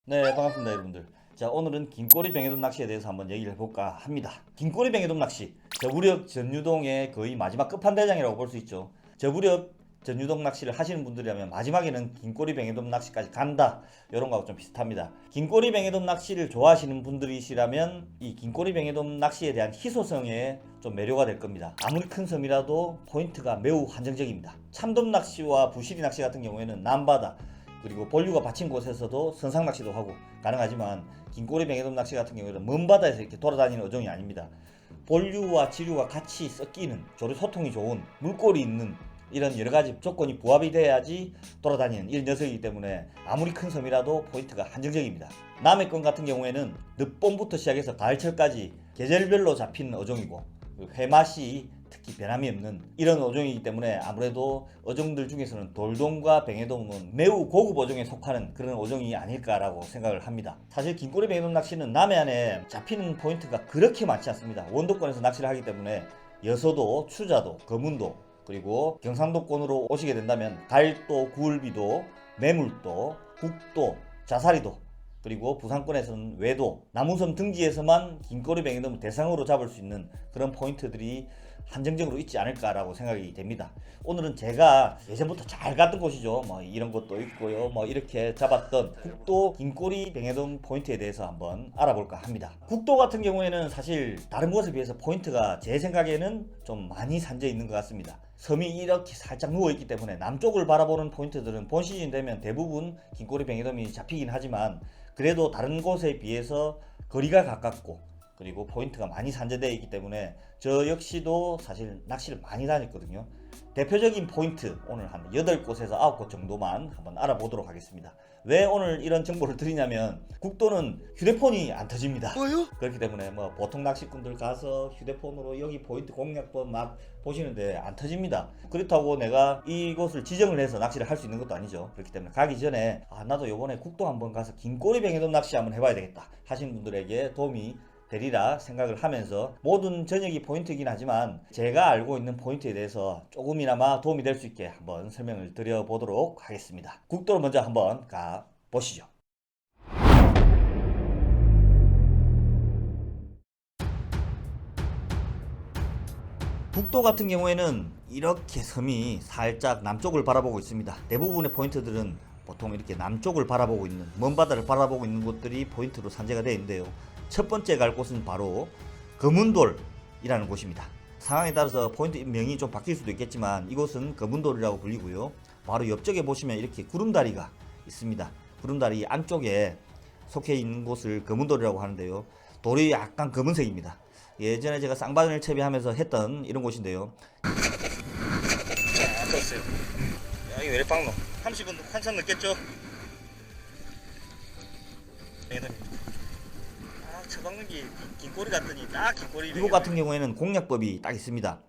네, 반갑습니다, 여러분들. 자, 오늘은 긴꼬리 뱅에돔 낚시에 대해서 한번 얘기를 해볼까 합니다. 긴꼬리 뱅에돔 낚시, 저부력 전유동의 거의 마지막 끝판대장이라고 볼 수 있죠. 저부력 전유동 낚시를 하시는 분들이라면 마지막에는 긴꼬리 뱅에돔 낚시까지 간다, 이런 거하고 좀 비슷합니다. 긴꼬리 뱅에돔 낚시를 좋아하시는 분들이시라면 이 긴꼬리 뱅에돔 낚시에 대한 희소성에 좀 매료가 될 겁니다. 아무리 큰 섬이라도 포인트가 매우 한정적입니다. 참돔 낚시와 부시리 낚시 같은 경우에는 남바다, 그리고 본류가 받친 곳에서도 선상 낚시도 하고 가능하지만 긴꼬리 뱅에돔 낚시 같은 경우에는 먼 바다에서 이렇게 돌아다니는 어종이 아닙니다. 본류와 지류가 같이 섞이는 조류 소통이 좋은 물꼬리 있는 이런 여러가지 조건이 부합이 돼야지 돌아다니는 이런 녀석이기 때문에 아무리 큰 섬이라도 포인트가 한정적입니다. 남해권 같은 경우에는 늦봄부터 시작해서 가을철까지 계절별로 잡히는 어종이고, 회맛이 특히 변함이 없는 이런 어종이기 때문에 아무래도 어종들 중에서는 돌돔과 뱅에돔은 매우 고급 어종에 속하는 그런 어종이 아닐까라고 생각을 합니다. 사실 긴꼬리 뱅에돔 낚시는 남해안에 잡히는 포인트가 그렇게 많지 않습니다. 원도권에서 낚시를 하기 때문에 여서도, 추자도, 거문도, 그리고 경상도권으로 오시게 된다면 갈도, 굴비도, 매물도, 북도, 자사리도, 그리고 부산권에서는 외도, 남우섬 등지에서만 긴꼬리 뱅에돔을 대상으로 잡을 수 있는 그런 포인트들이 한정적으로 있지 않을까라고 생각이 됩니다. 오늘은 제가 예전부터 잘 갔던 곳이죠. 뭐 이런 것도 있고요. 뭐 이렇게 잡았던 국도 긴꼬리 뱅에돔 포인트에 대해서 한번 알아볼까 합니다. 국도 같은 경우에는 사실 다른 곳에 비해서 포인트가 제 생각에는 좀 많이 산재 있는 것 같습니다. 섬이 이렇게 살짝 누워있기 때문에 남쪽을 바라보는 포인트들은 본 시즌 되면 대부분 긴꼬리 뱅에돔이 잡히긴 하지만 그래도 다른 곳에 비해서 거리가 가깝고 그리고 포인트가 많이 산재되어 있기 때문에 저 역시도 사실 낚시를 많이 다녔거든요. 대표적인 포인트 오늘 한 8곳에서 9곳 정도만 한번 알아보도록 하겠습니다. 왜 오늘 이런 정보를 드리냐면 국도는 휴대폰이 안 터집니다. 뭐요? 그렇기 때문에 뭐 보통 낚시꾼들 가서 휴대폰으로 여기 포인트 공략법 막 보시는데 안 터집니다. 그렇다고 내가 이곳을 지정을 해서 낚시를 할 수 있는 것도 아니죠. 그렇기 때문에 가기 전에 나도 요번에 국도 한번 가서 긴꼬리 뱅에돔 낚시 한번 해봐야 되겠다 하시는 분들에게 도움이 되리라 생각을 하면서 모든 전역이 포인트이긴 하지만 제가 알고 있는 포인트에 대해서 조금이나마 도움이 될 수 있게 한번 설명을 드려보도록 하겠습니다. 국도로 먼저 한번 가 보시죠. 국도 같은 경우에는 이렇게 섬이 살짝 남쪽을 바라보고 있습니다. 대부분의 포인트들은 보통 이렇게 남쪽을 바라보고 있는, 먼 바다를 바라보고 있는 곳들이 포인트로 산재가 되어 있는데요. 첫 번째 갈 곳은 바로 거문돌이라는 곳입니다. 상황에 따라서 포인트 명이 좀 바뀔 수도 있겠지만 이곳은 거문돌이라고 불리고요. 바로 옆쪽에 보시면 이렇게 구름다리가 있습니다. 구름다리 안쪽에 속해 있는 곳을 거문돌이라고 하는데요. 돌이 약간 검은색입니다. 예전에 제가 쌍바늘 채비하면서 했던 이런 곳인데요. 떴어요. 야, 이거 왜 이렇게 빵노? 30분 한참 늦겠죠? 처박는 게 긴꼬리 같더니 딱 긴꼬리. 이곳 같은 경우에는 공략법이 딱 있습니다.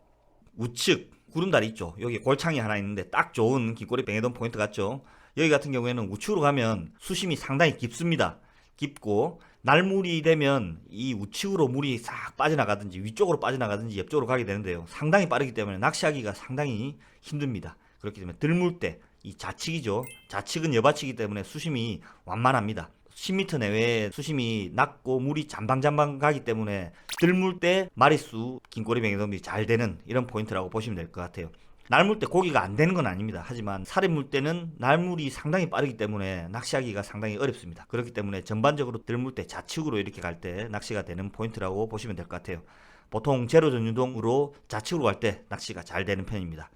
우측 구름다리 있죠. 여기 골창이 하나 있는데 딱 좋은 긴꼬리 뱅에돔 포인트 같죠. 여기 같은 경우에는 우측으로 가면 수심이 상당히 깊습니다. 깊고 날물이 되면 이 우측으로 물이 싹 빠져나가든지 위쪽으로 빠져나가든지 옆쪽으로 가게 되는데요. 상당히 빠르기 때문에 낚시하기가 상당히 힘듭니다. 그렇기 때문에 들물 때 이 좌측이죠. 좌측은 여바치기 때문에 수심이 완만합니다. 10m 내외에 수심이 낮고 물이 잠방잠방 가기 때문에 들물 때 마리수 긴꼬리 뱅에돔이 잘 되는 이런 포인트라고 보시면 될 것 같아요. 날물 때 고기가 안 되는 건 아닙니다. 하지만 살에 물 때는 날물이 상당히 빠르기 때문에 낚시하기가 상당히 어렵습니다. 그렇기 때문에 전반적으로 들물 때 좌측으로 이렇게 갈 때 낚시가 되는 포인트라고 보시면 될 것 같아요. 보통 제로 전유동으로 좌측으로 갈 때 낚시가 잘 되는 편입니다.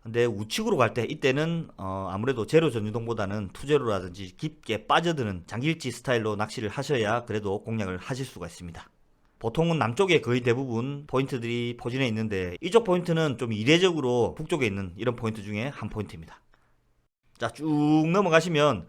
근데 우측으로 갈 때 이때는 아무래도 제로 전유동보다는 투제로라든지 깊게 빠져드는 장길지 스타일로 낚시를 하셔야 그래도 공략을 하실 수가 있습니다. 보통은 남쪽에 거의 대부분 포인트들이 포진해 있는데 이쪽 포인트는 좀 이례적으로 북쪽에 있는 이런 포인트 중에 한 포인트입니다. 자, 쭉 넘어가시면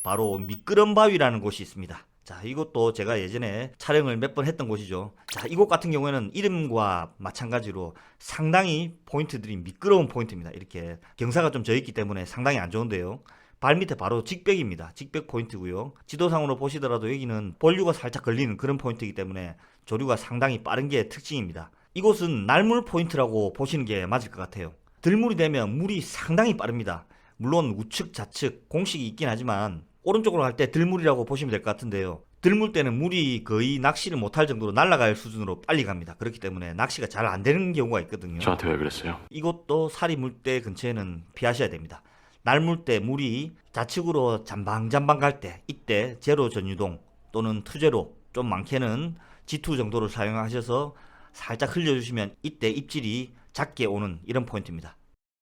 바로 미끄럼바위라는 곳이 있습니다. 자, 이것도 제가 예전에 촬영을 몇 번 했던 곳이죠. 자, 이곳 같은 경우에는 이름과 마찬가지로 상당히 포인트들이 미끄러운 포인트입니다. 이렇게 경사가 좀 져 있기 때문에 상당히 안 좋은데요. 발 밑에 바로 직벽입니다. 직벽 포인트고요. 지도상으로 보시더라도 여기는 본류가 살짝 걸리는 그런 포인트이기 때문에 조류가 상당히 빠른 게 특징입니다. 이곳은 날물 포인트라고 보시는 게 맞을 것 같아요. 들물이 되면 물이 상당히 빠릅니다. 물론 우측 좌측 공식이 있긴 하지만 오른쪽으로 갈 때 들물이라고 보시면 될 것 같은데요. 들물 때는 물이 거의 낚시를 못할 정도로 날아갈 수준으로 빨리 갑니다. 그렇기 때문에 낚시가 잘 안 되는 경우가 있거든요. 저한테 왜 그랬어요? 이것도 살이 물때 근처에는 피하셔야 됩니다. 날 물 때 물이 좌측으로 잠방잠방 갈 때, 이때 제로 전유동 또는 투제로 좀 많게는 G2 정도를 사용하셔서 살짝 흘려주시면 이때 입질이 작게 오는 이런 포인트입니다.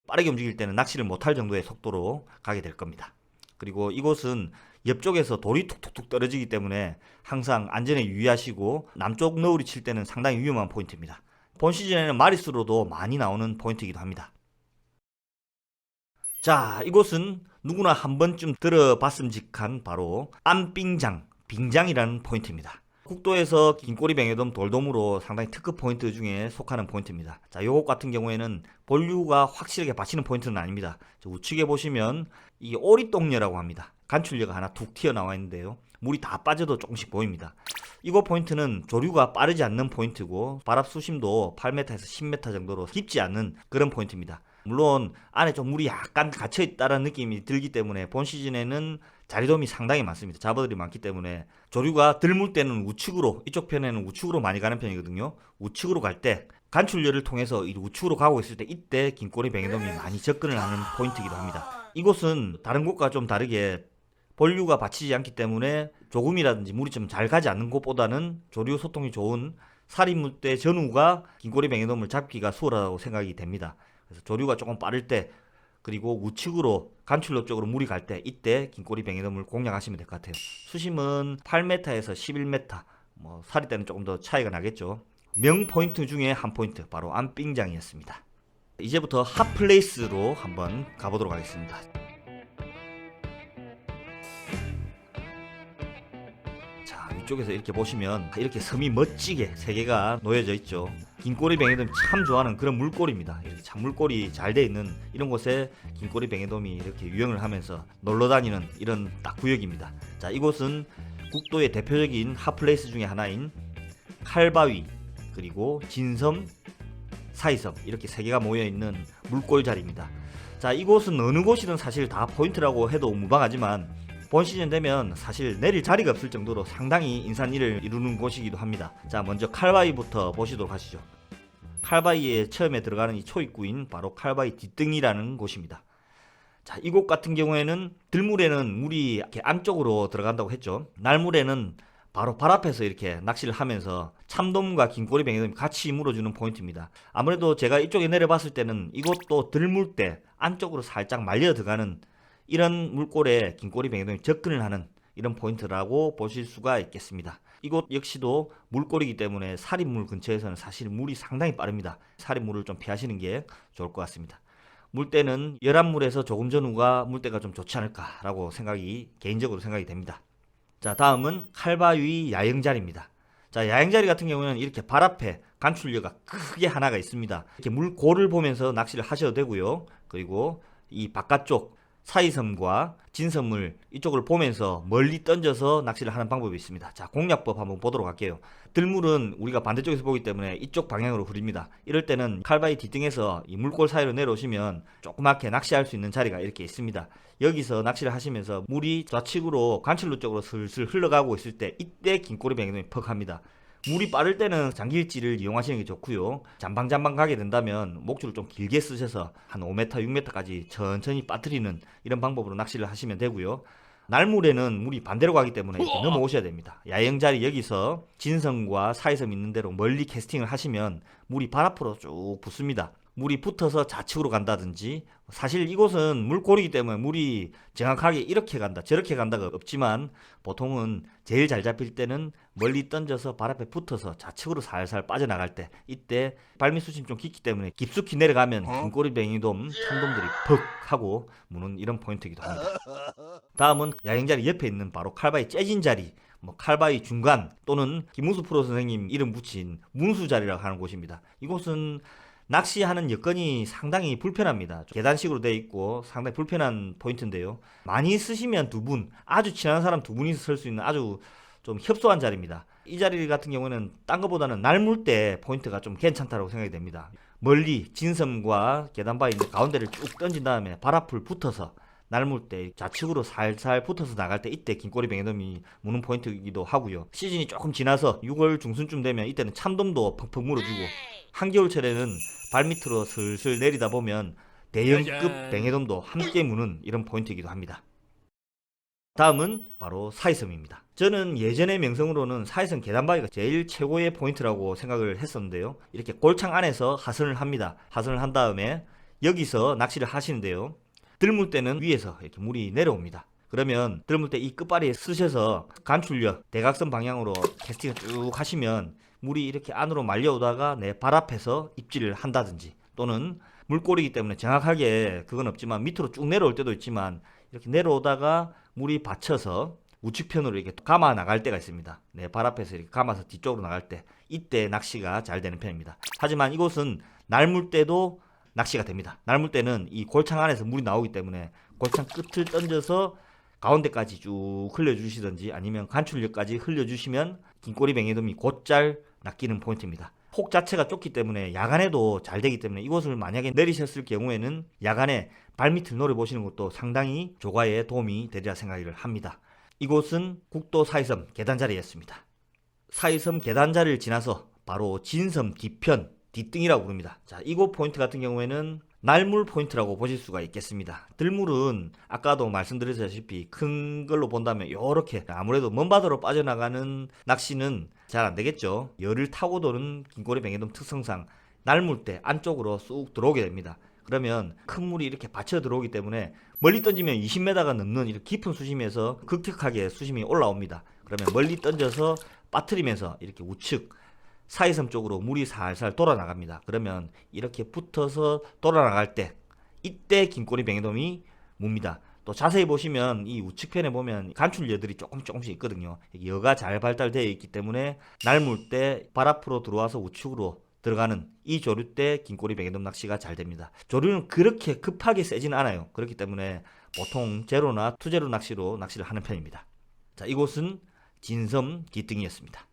빠르게 움직일 때는 낚시를 못할 정도의 속도로 가게 될 겁니다. 그리고 이곳은 옆쪽에서 돌이 툭툭툭 떨어지기 때문에 항상 안전에 유의하시고 남쪽 너울이 칠 때는 상당히 위험한 포인트입니다. 본 시즌에는 마리수로도 많이 나오는 포인트이기도 합니다. 자, 이곳은 누구나 한 번쯤 들어봤음직한 바로 안빙장, 빙장이라는 포인트입니다. 국도에서 긴꼬리 뱅에돔 돌돔으로 상당히 특급 포인트 중에 속하는 포인트입니다. 자, 요것 같은 경우에는 본류가 확실하게 받치는 포인트는 아닙니다. 우측에 보시면 이 오리똥녀라고 합니다. 간출려가 하나 툭 튀어나와 있는데요. 물이 다 빠져도 조금씩 보입니다. 이거 포인트는 조류가 빠르지 않는 포인트고 바람 수심도 8m에서 10m 정도로 깊지 않는 그런 포인트입니다. 물론 안에 좀 물이 약간 갇혀있다는 느낌이 들기 때문에 본 시즌에는 자리돔이 상당히 많습니다. 잡어들이 많기 때문에 조류가 들물 때는 우측으로, 이쪽 편에는 우측으로 많이 가는 편이거든요. 우측으로 갈 때 간출려를 통해서 이 우측으로 가고 있을 때 이때 긴꼬리 뱅에돔이 많이 접근을 하는 포인트이기도 합니다. 이곳은 다른 곳과 좀 다르게 본류가 받치지 않기 때문에 조금이라든지 물이 좀 잘 가지 않는 곳보다는 조류 소통이 좋은 살인물대 전후가 긴꼬리 뱅에돔을 잡기가 수월하다고 생각이 됩니다. 그래서 조류가 조금 빠를 때 그리고 우측으로 간출로 쪽으로 물이 갈 때 이때 긴꼬리 뱅에돔을 공략하시면 될 것 같아요. 수심은 8m에서 11m, 살이 때는 조금 더 차이가 나겠죠. 명 포인트 중에 한 포인트, 바로 안빙장이었습니다. 이제부터 핫플레이스로 한번 가보도록 하겠습니다. 자, 위쪽에서 이렇게 보시면 이렇게 섬이 멋지게 세 개가 놓여져 있죠. 긴꼬리 뱅에돔이 참 좋아하는 그런 물꼬리입니다. 이렇게 참 물꼬리 잘 돼 있는 이런 곳에 긴꼬리 뱅에돔이 이렇게 유영을 하면서 놀러 다니는 이런 딱 구역입니다. 자, 이곳은 국도의 대표적인 핫플레이스 중에 하나인 칼바위, 그리고 진섬, 사이섬, 이렇게 세 개가 모여 있는 물골 자리입니다. 자, 이곳은 어느 곳이든 사실 다 포인트라고 해도 무방하지만 본 시즌 되면 사실 내릴 자리가 없을 정도로 상당히 인산일을 이루는 곳이기도 합니다. 자, 먼저 칼바위부터 보시도록 하시죠. 칼바위에 처음에 들어가는 이 초입구인 바로 칼바위 뒷등이라는 곳입니다. 자, 이곳 같은 경우에는 들물에는 물이 이렇게 안쪽으로 들어간다고 했죠. 날물에는 바로 발 앞에서 이렇게 낚시를 하면서 참돔과 긴꼬리 뱅에돔이 같이 물어주는 포인트입니다. 아무래도 제가 이쪽에 내려봤을 때는 이곳도 들물 때 안쪽으로 살짝 말려 들어가는 이런 물골에 긴꼬리 뱅에돔이 접근을 하는 이런 포인트라고 보실 수가 있겠습니다. 이곳 역시도 물골이기 때문에 살인물 근처에서는 사실 물이 상당히 빠릅니다. 살인물을 좀 피하시는 게 좋을 것 같습니다. 물때는 열한 물에서 조금 전후가 물때가 좀 좋지 않을까라고 개인적으로 생각이 됩니다. 자, 다음은 칼바위 야영자리입니다. 자, 야영자리 같은 경우는 이렇게 발 앞에 간출려가 크게 하나가 있습니다. 이렇게 물골을 보면서 낚시를 하셔도 되고요. 그리고 이 바깥쪽 사이섬과 진섬을 이쪽을 보면서 멀리 던져서 낚시를 하는 방법이 있습니다. 자, 공략법 한번 보도록 할게요. 들물은 우리가 반대쪽에서 보기 때문에 이쪽 방향으로 흐립니다. 이럴 때는 칼바위 뒷등에서 이 물골 사이로 내려오시면 조그맣게 낚시할 수 있는 자리가 이렇게 있습니다. 여기서 낚시를 하시면서 물이 좌측으로 간출로 쪽으로 슬슬 흘러가고 있을 때 이때 긴꼬리 뱅에돔이 퍽 합니다. 물이 빠를 때는 장기일지를 이용하시는 게 좋고요. 잠방잠방 가게 된다면 목줄을 좀 길게 쓰셔서 한 5m, 6m까지 천천히 빠뜨리는 이런 방법으로 낚시를 하시면 되고요. 날물에는 물이 반대로 가기 때문에 이렇게 넘어오셔야 됩니다. 야영자리 여기서 진섬과 사이섬 있는 대로 멀리 캐스팅을 하시면 물이 발 앞으로 쭉 붙습니다. 물이 붙어서 좌측으로 간다든지, 사실 이곳은 물골이기 때문에 물이 정확하게 이렇게 간다 저렇게 간다가 없지만 보통은 제일 잘 잡힐 때는 멀리 던져서 발 앞에 붙어서 좌측으로 살살 빠져나갈 때, 이때 발밑 수심이 좀 깊기 때문에 깊숙이 내려가면 긴꼬리 뱅에돔 참돔들이 퍽 하고 무는 이런 포인트이기도 합니다. 다음은 야영자리 옆에 있는 바로 칼바위 째진 자리, 칼바위 중간 또는 김문수 프로 선생님 이름 붙인 문수자리라고 하는 곳입니다. 이곳은 낚시하는 여건이 상당히 불편합니다. 계단식으로 되어 있고 상당히 불편한 포인트인데요. 많이 쓰시면 두 분, 아주 친한 사람 두 분이서 설 수 있는 아주 좀 협소한 자리입니다. 이 자리 같은 경우에는 딴 것보다는 날물 때 포인트가 좀 괜찮다고 생각이 됩니다. 멀리 진섬과 계단바위 있는 가운데를 쭉 던진 다음에 발 앞을 붙어서 날 물 때 좌측으로 살살 붙어서 나갈 때 이때 긴꼬리 뱅에돔이 무는 포인트이기도 하고요. 시즌이 조금 지나서 6월 중순쯤 되면 이때는 참돔도 펑펑 물어주고, 한겨울철에는 발밑으로 슬슬 내리다 보면 대형급 뱅에돔도 함께 무는 이런 포인트이기도 합니다. 다음은 바로 사이섬입니다. 저는 예전의 명성으로는 사이섬 계단바위가 제일 최고의 포인트라고 생각을 했었는데요. 이렇게 골창 안에서 하선을 합니다. 하선을 한 다음에 여기서 낚시를 하시는데요. 들물 때는 위에서 이렇게 물이 내려옵니다. 그러면 들물 때 이 끝발이 쓰셔서 간출력 대각선 방향으로 캐스팅을 쭉 하시면 물이 이렇게 안으로 말려오다가 내 발 앞에서 입질을 한다든지, 또는 물꼬리이기 때문에 정확하게 그건 없지만 밑으로 쭉 내려올 때도 있지만 이렇게 내려오다가 물이 받쳐서 우측편으로 이렇게 감아 나갈 때가 있습니다. 내 발 앞에서 이렇게 감아서 뒤쪽으로 나갈 때, 이때 낚시가 잘 되는 편입니다. 하지만 이곳은 날물 때도 낚시가 됩니다. 날물 때는 이 골창 안에서 물이 나오기 때문에 골창 끝을 던져서 가운데까지 쭉 흘려주시든지 아니면 간출력까지 흘려주시면 긴꼬리 뱅에돔이 곧잘 낚이는 포인트입니다. 폭 자체가 좁기 때문에 야간에도 잘 되기 때문에 이곳을 만약에 내리셨을 경우에는 야간에 발밑을 노려보시는 것도 상당히 조과에 도움이 되리라 생각을 합니다. 이곳은 국도 사이섬 계단자리였습니다. 사이섬 계단자리를 지나서 바로 진섬 뒤편, 뒷등이라고 부릅니다. 자, 이곳 포인트 같은 경우에는 날물 포인트라고 보실 수가 있겠습니다. 들물은 아까도 말씀드렸다시피 큰 걸로 본다면 이렇게 아무래도 먼바다로 빠져나가는 낚시는 잘 안되겠죠. 열을 타고 도는 긴꼬리 뱅에돔 특성상 날물 때 안쪽으로 쑥 들어오게 됩니다. 그러면 큰 물이 이렇게 받쳐 들어오기 때문에 멀리 던지면 20m가 넘는 이렇게 깊은 수심에서 급격하게 수심이 올라옵니다. 그러면 멀리 던져서 빠뜨리면서 이렇게 우측 사이섬 쪽으로 물이 살살 돌아 나갑니다. 그러면 이렇게 붙어서 돌아 나갈 때, 이때 긴꼬리 뱅에돔이 뭅니다. 또 자세히 보시면 이 우측편에 보면 간출여들이 조금씩 있거든요. 여가 잘 발달되어 있기 때문에 날물 때 발 앞으로 들어와서 우측으로 들어가는 이 조류 때 긴꼬리 뱅에돔 낚시가 잘 됩니다. 조류는 그렇게 급하게 세지는 않아요. 그렇기 때문에 보통 제로나 투제로 낚시로 낚시를 하는 편입니다. 자, 이곳은 진섬 뒷등이었습니다.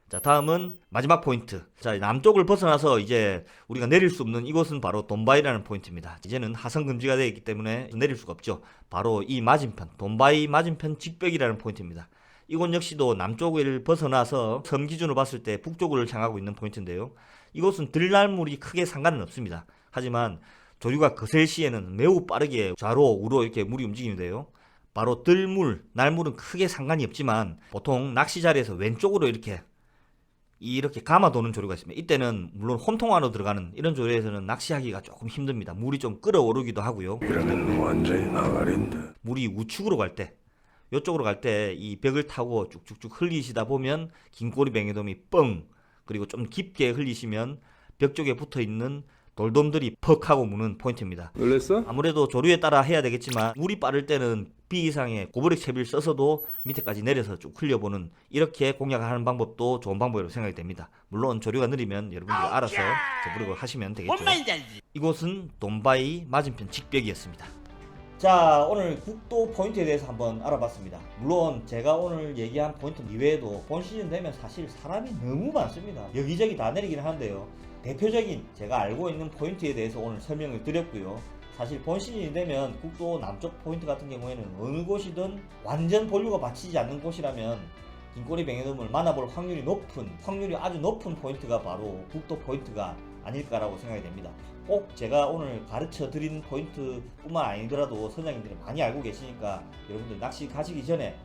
자, 다음은 마지막 포인트. 자, 남쪽을 벗어나서 이제 우리가 내릴 수 없는 이곳은 바로 돈바이라는 포인트입니다. 이제는 하선 금지가 되어 있기 때문에 내릴 수가 없죠. 바로 이 맞은편, 돈바이 맞은편 직벽이라는 포인트입니다. 이곳 역시도 남쪽을 벗어나서 섬 기준으로 봤을 때 북쪽을 향하고 있는 포인트인데요. 이곳은 들날물이 크게 상관은 없습니다. 하지만 조류가 거셀 시에는 매우 빠르게 좌로 우로 이렇게 물이 움직이는데요. 바로 들물, 날물은 크게 상관이 없지만 보통 낚시 자리에서 왼쪽으로 이렇게 감아 도는 조류가 있습니다. 이때는 물론 홈통 안으로 들어가는 이런 조류에서는 낚시하기가 조금 힘듭니다. 물이 좀 끓어오르기도 하고요. 이러면 완전히 나가린다. 물이 우측으로 갈 때, 이쪽으로 갈 때 이 벽을 타고 쭉쭉쭉 흘리시다 보면 긴꼬리 뱅에돔이 뻥, 그리고 좀 깊게 흘리시면 벽 쪽에 붙어있는 돌돔들이 퍽 하고 무는 포인트입니다. 놀랬어? 아무래도 조류에 따라 해야 되겠지만 물이 빠를 때는 B 이상의 고브렉 채비를 써서도 밑에까지 내려서 쭉 흘려보는, 이렇게 공략하는 방법도 좋은 방법이라고 생각이 됩니다. 물론 조류가 느리면 여러분들이 알아서 고브렉을 하시면 되겠죠. 이곳은 돈바이 맞은편 직벽이었습니다. 자, 오늘 국도 포인트에 대해서 한번 알아봤습니다. 물론 제가 오늘 얘기한 포인트 이외에도 본 시즌 되면 사실 사람이 너무 많습니다. 여기저기 다 내리긴 하는데요. 대표적인 제가 알고 있는 포인트에 대해서 오늘 설명을 드렸고요. 사실 본 시즌이 되면 국도 남쪽 포인트 같은 경우에는 어느 곳이든 완전 본류가 받치지 않는 곳이라면 긴꼬리 뱅에돔을 만나볼 확률이 아주 높은 포인트가 바로 국도 포인트가 아닐까라고 생각이 됩니다. 꼭 제가 오늘 가르쳐 드린 포인트 뿐만 아니더라도 선장님들이 많이 알고 계시니까 여러분들 낚시 가시기 전에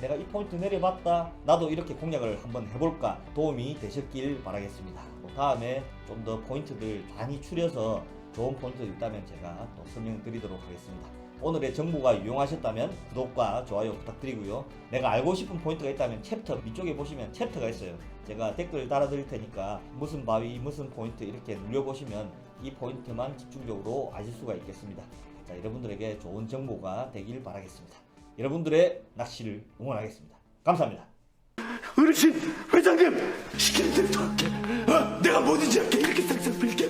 내가 이 포인트 내려봤다, 나도 이렇게 공략을 한번 해볼까, 도움이 되셨길 바라겠습니다. 다음에 좀 더 포인트들 많이 추려서 좋은 포인트들 있다면 제가 또 설명드리도록 하겠습니다. 오늘의 정보가 유용하셨다면 구독과 좋아요 부탁드리고요. 내가 알고 싶은 포인트가 있다면 챕터 위쪽에 보시면 챕터가 있어요. 제가 댓글 달아드릴 테니까 무슨 바위 무슨 포인트 이렇게 눌려보시면 이 포인트만 집중적으로 아실 수가 있겠습니다. 자, 여러분들에게 좋은 정보가 되길 바라겠습니다. 여러분들의 낚시를 응원하겠습니다. 감사합니다. 어르신, 회장님, 시키는 대로 다 할게. 내가 뭐든지 할게. 이렇게 싹싹 빌게.